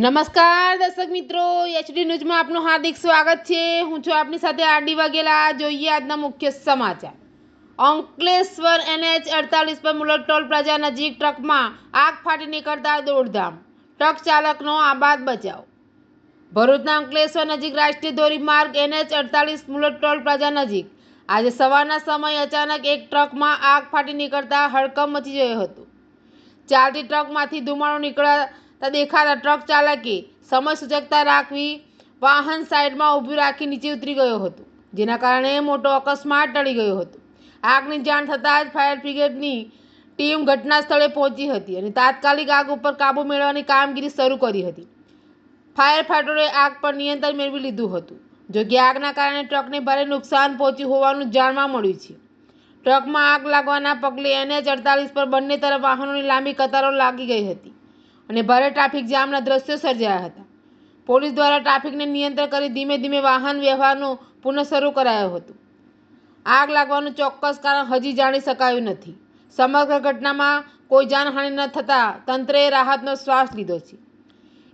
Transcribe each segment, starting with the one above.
નમસ્કાર દર્શક મિત્રો, એચડી ન્યૂઝમાં આપનું હાર્દિક સ્વાગત છે। હું છું આપની સાથે આરડી વાઘેલા। જોઈએ આજના મુખ્ય સમાચાર। અંકલેશ્વર NH 48 પર મુલક ટોલ પ્લાઝા નજીક ટ્રકમાં આગ ફાટી નીકળતા દોડધામ, ટ્રક ચાલકનો આબાદ બચાવ। ભરૂચના અંકલેશ્વર નજીક રાષ્ટ્રીય ધોરીમાર્ગ NH 48 મુલક ટોલ પ્લાઝા નજીક આજે સવારના સમયે અચાનક એક ટ્રકમાં આગ ફાટી નીકળતા હડકંપ મચી ગયો હતો। ચાલતી ટ્રકમાંથી ધુમાડો નીકળતા દેખાતા ટ્રક ચાલકે સમય સૂચકતા રાખવી વાહન સાઈડમાં ઊભું રાખી નીચે ઉતરી ગયો હતો, જેના કારણે મોટો અકસ્માત ટળી ગયો હતો। આગની જાણ થતાં જ ફાયર બ્રિગેડની ટીમ ઘટના સ્થળે પહોંચી હતી અને તાત્કાલિક આગ ઉપર કાબૂ મેળવવાની કામગીરી શરૂ કરી હતી। ફાયર ફાઈટરોએ આગ પર નિયંત્રણ મેળવી લીધું હતું, જોકે આગના કારણે ટ્રકને ભારે નુકસાન પહોંચ્યું હોવાનું જાણવા મળ્યું છે। ટ્રકમાં આગ લાગવાના પગલે NH 48 પર બંને તરફ વાહનોની લાંબી કતારો લાગી ગઈ હતી અને ભારે ટ્રાફિક જામના દ્રશ્યો સર્જાયા હતા। પોલીસ દ્વારા ટ્રાફિકને નિયંત્રણ કરી ધીમે ધીમે વાહન વ્યવહારનો પુનઃ શરૂ કરાયો હતો। આગ લાગવાનું ચોક્કસ કારણ હજી જાણી શકાયું નથી। સમગ્ર ઘટનામાં કોઈ જાનહાનિ ન થતાં તંત્રએ રાહતનો શ્વાસ લીધો છે।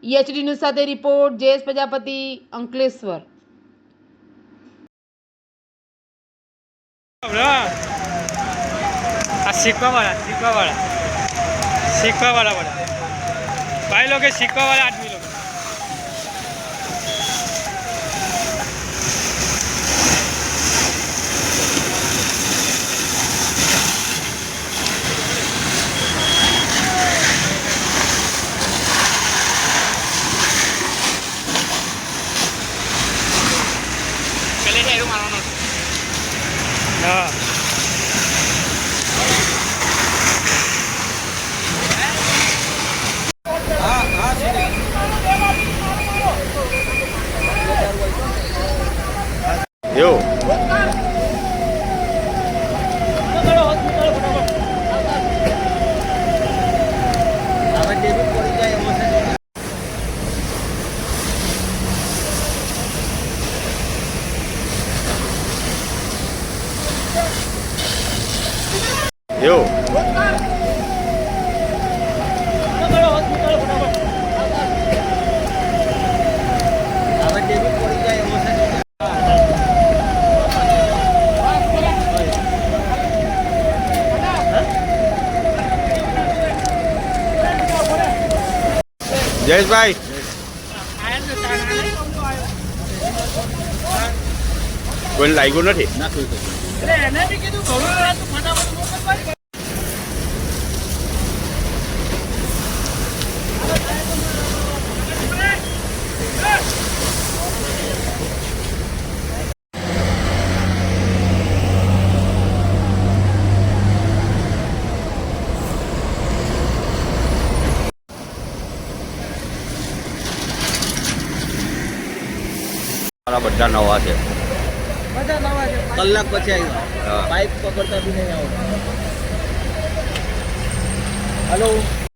એચડી ન્યૂઝ સાથે રિપોર્ટ જયેશ પ્રજાપતિ, અંકલેશ્વર। सीखवा वाला बड़ा भाई लोग सीखवा वाला आदमी लोग हाँ Yo. Yo. જયેશભાઈ કોઈ લાગ્યું નથી બધા નવા છે, કલાક પછી આવ્યા, પાઇપ પકડતા બી નહીં આવો। હેલો।